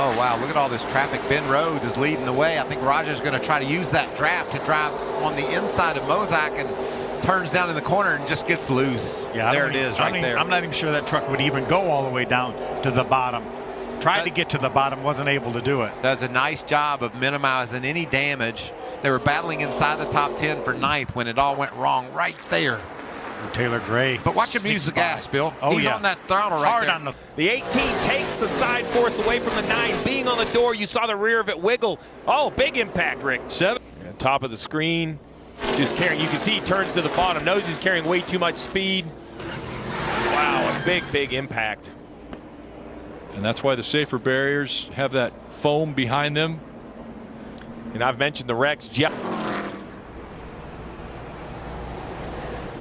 Oh, wow, look at all this traffic. Ben Rhodes is leading the way. I think Roger's going to try to use that draft to drive on the inside of Mozak and turns down in the corner and just gets loose. Yeah, there it is right there. I'm not even sure that truck would even go all the way down to the bottom. Tried to get to the bottom, wasn't able to do it. Does a nice job of minimizing any damage. They were battling inside the top 10 for 9th when it all went wrong right there. Taylor Gray. But watch him use the gas, Phil. Oh, He's yeah. on that throttle right Hard there. on the 18 takes the side force away from the 9. Being on the door, you saw the rear of it wiggle. Oh, big impact, Rick. 7. And top of the screen. Just carrying. You can see he turns to the bottom. Knows he's carrying way too much speed. Wow, a big, big impact. And that's why the safer barriers have that foam behind them. And I've mentioned the wrecks.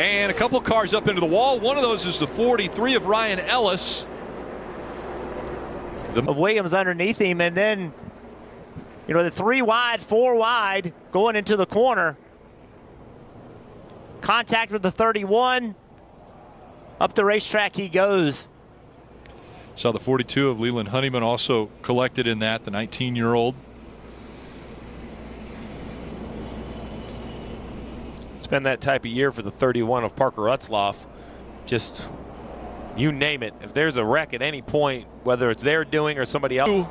And a couple cars up into the wall. One of those is the 43 of Ryan Ellis. Of Williams underneath him, and then, you know, the 3 wide, 4 wide going into the corner. Contact with the 31. Up the racetrack he goes. Saw the 42 of Leland Honeyman also collected in that, the 19-year-old. It's been that type of year for the 31 of Parker Utzloff. Just, you name it. If there's a wreck at any point, whether it's their doing or somebody else.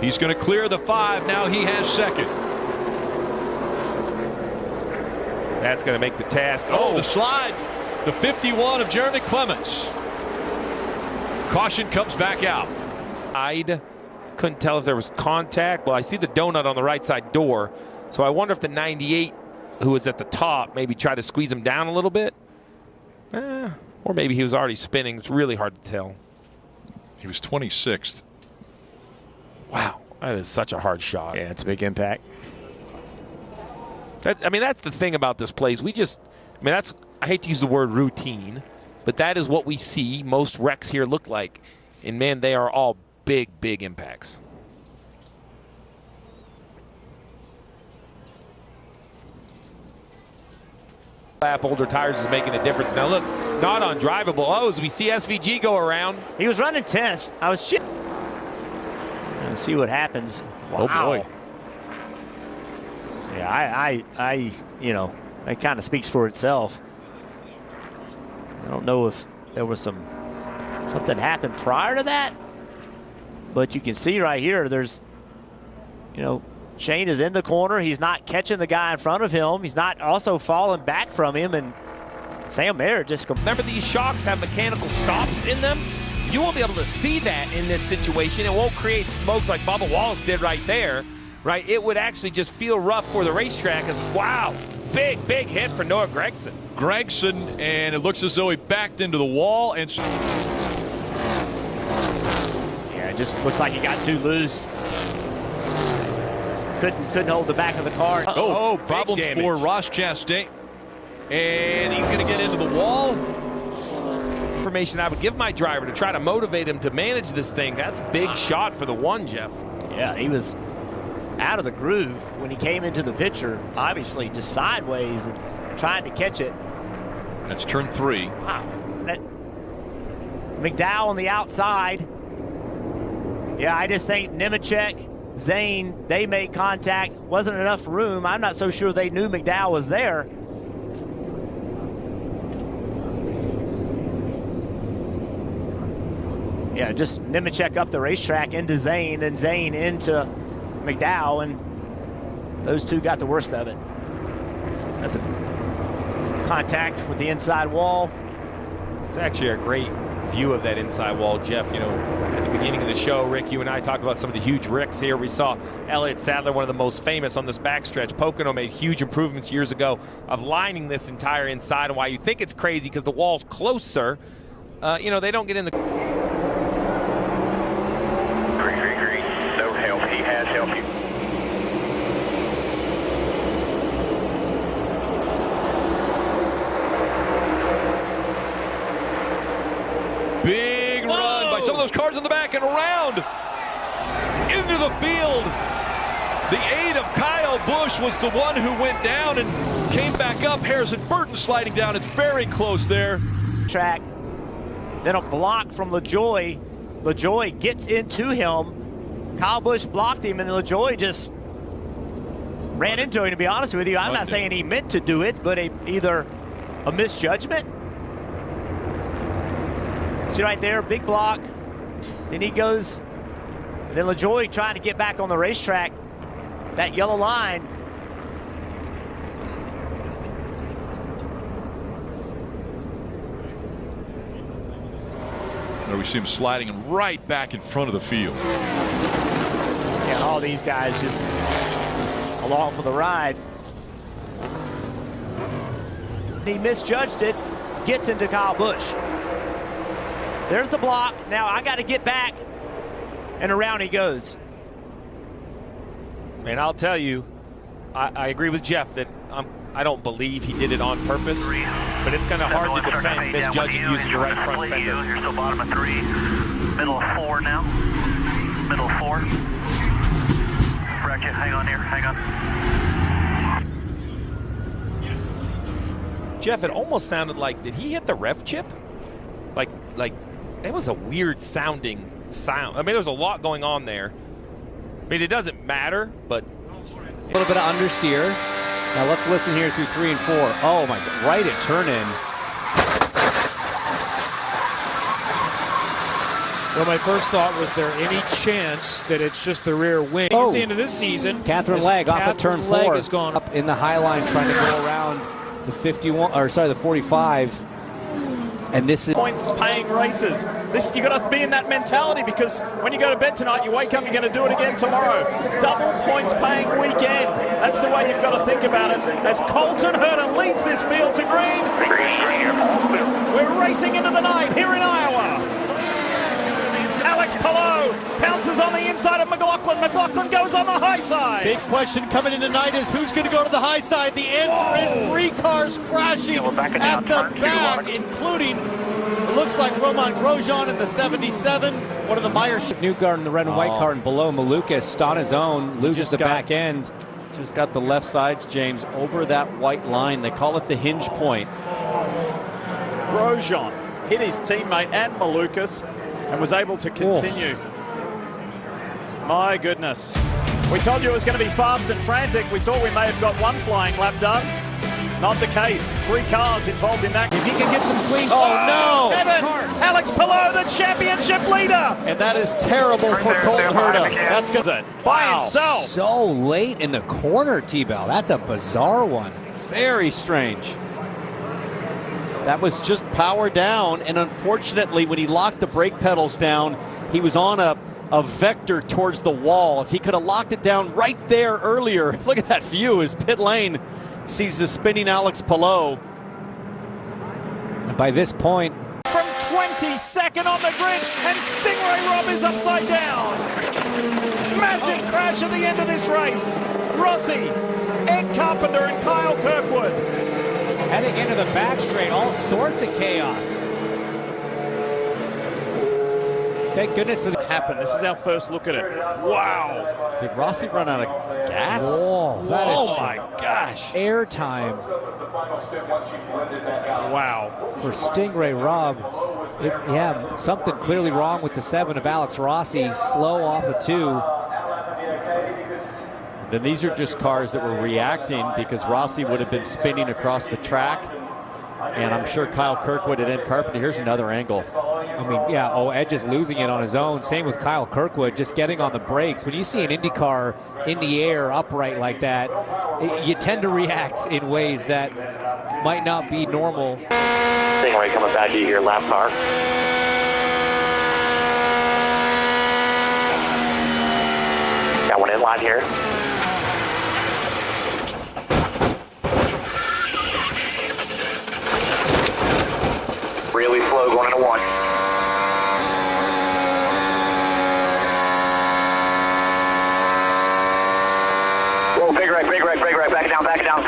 He's going to clear the 5. Now he has second. That's going to make the task. Oh, the slide. The 51 of Jeremy Clements. Caution comes back out. I couldn't tell if there was contact. Well, I see the donut on the right side door. So I wonder if the 98 who was at the top maybe tried to squeeze him down a little bit. Or maybe he was already spinning. It's really hard to tell. He was 26th. Wow. That is such a hard shot. Yeah, it's a big impact. I mean, that's the thing about this place. I hate to use the word routine, but that is what we see most wrecks here look like. And, man, they are all big, big impacts. Older tires is making a difference. Now, look, not undrivable. Oh, as we see SVG go around. He was running 10th. I was shit. Let's see what happens. Wow. Oh, boy. Yeah, you know, that kind of speaks for itself. I don't know if there was something happened prior to that, but you can see right here, there's, you know, Shane is in the corner. He's not catching the guy in front of him. He's not also falling back from him, and Sam Mayer just. Remember, these shocks have mechanical stops in them. You won't be able to see that in this situation. It won't create smokes like Bubba Wallace did right there, right? It would actually just feel rough for the racetrack. Wow, big, big hit for Noah Gregson. And it looks as though he backed into the wall. And yeah, it just looks like he got too loose. Couldn't hold the back of the car. Oh, problems for Ross Chastain. And he's going to get into the wall. Information I would give my driver to try to motivate him to manage this thing. That's a big shot for the 1, Jeff. Yeah, he was out of the groove when he came into the picture, obviously just sideways and trying to catch it. That's turn 3. Wow. McDowell on the outside. Yeah, I just think Nemechek, Zane, they made contact. Wasn't enough room. I'm not so sure they knew McDowell was there. Yeah, just Nemechek up the racetrack into Zane, then Zane into McDowell, and those two got the worst of it. That's a contact with the inside wall. It's actually a great view of that inside wall, Jeff. You know, at the beginning of the show, Rick, you and I talked about some of the huge wrecks here. We saw Elliott Sadler, one of the most famous on this backstretch. Pocono made huge improvements years ago of lining this entire inside, and why you think it's crazy because the wall's closer. You know, they don't get in the... Green. No help. He has helped you. Big run by some of those cars in the back and around into the field. The 8 of Kyle Busch was the one who went down and came back up. Harrison Burton sliding down. It's very close there. Track. Then a block from LaJoy. LaJoie gets into him. Kyle Busch blocked him, and LaJoie just ran into him, to be honest with you. I'm not saying he meant to do it, but either a misjudgment. See right there, big block. Then he goes, and then LaJoie trying to get back on the racetrack. That yellow line. There we see him sliding right back in front of the field. Yeah, all these guys just along for the ride. He misjudged it, gets into Kyle Busch. There's the block. Now I got to get back, and around he goes. And I'll tell you, I agree with Jeff that I don't believe he did it on purpose, but it's kind of hard to defend misjudging using your right front fender. You're still bottom of 3, middle of 4 now. Middle of 4. Bracket, hang on here, hang on. Jeff, it almost sounded like, did he hit the rev chip? Like it was a weird sounding sound. I mean, there's a lot going on there. I mean, it doesn't matter, but a little bit of understeer. Now let's listen here through 3 and 4. Oh my God, right at turn in. Well, my first thought was there any chance that it's just the rear wing at the end of this season? Catherine Legg off at turn 4. Has gone up in the high line trying to go around the 45. And this is points paying races. You got to be in that mentality, because when you go to bed tonight, you wake up, you're going to do it again tomorrow. Double points paying weekend. That's the way you've got to think about it. As Colton Herter leads this field to green. We're racing into the night here in Iowa. Alex Palou pounces on the inside of McLaughlin. McLaughlin goes on the high side. Big question coming in tonight is who's going to go to the high side. The answer is 3 cars crashing at the back, including, it looks like Roman Grosjean in the 77. One of the Meyer. Newgarden, the red and white car, and below Malukas on his own, loses the back end. Just got the left sides, James, over that white line. They call it the hinge point. Grosjean hit his teammate and Malukas and was able to continue. My goodness. We told you it was going to be fast and frantic. We thought we may have got one flying lap done. Not the case. 3 cars involved in that. If he can get some clean. Oh, no! Seven. Alex Palou, the championship leader. And that is terrible for Colton Herta. That's good. By himself. So late in the corner, T-Bell. That's a bizarre one. Very strange. That was just power down, and unfortunately, when he locked the brake pedals down, he was on a vector towards the wall. If he could have locked it down right there earlier, look at that view as pit lane sees the spinning Alex Palou. And by this point, from 22nd on the grid, and Stingray Rob is upside down. Massive crash at the end of this race. Rossi, Ed Carpenter, and Kyle Kirkwood. Heading into the back straight, all sorts of chaos. Thank goodness for the happen. This is our first look at it. Wow. Did Rossi run out of gas? Whoa, oh my gosh. Airtime. Wow. For Stingray Robb. Yeah, something clearly wrong with the 7 of Alex Rossi. Slow off of 2. Then these are just cars that were reacting because Rossi would have been spinning across the track. And I'm sure Kyle Kirkwood and Ed Carpenter. Here's another angle. I mean, yeah, Edge is losing it on his own. Same with Kyle Kirkwood, just getting on the brakes. When you see an IndyCar in the air upright like that, you tend to react in ways that might not be normal. Stingray coming back to you here, lap car. Got one in line here. Really slow going into 1. Whoa, big right, back it down.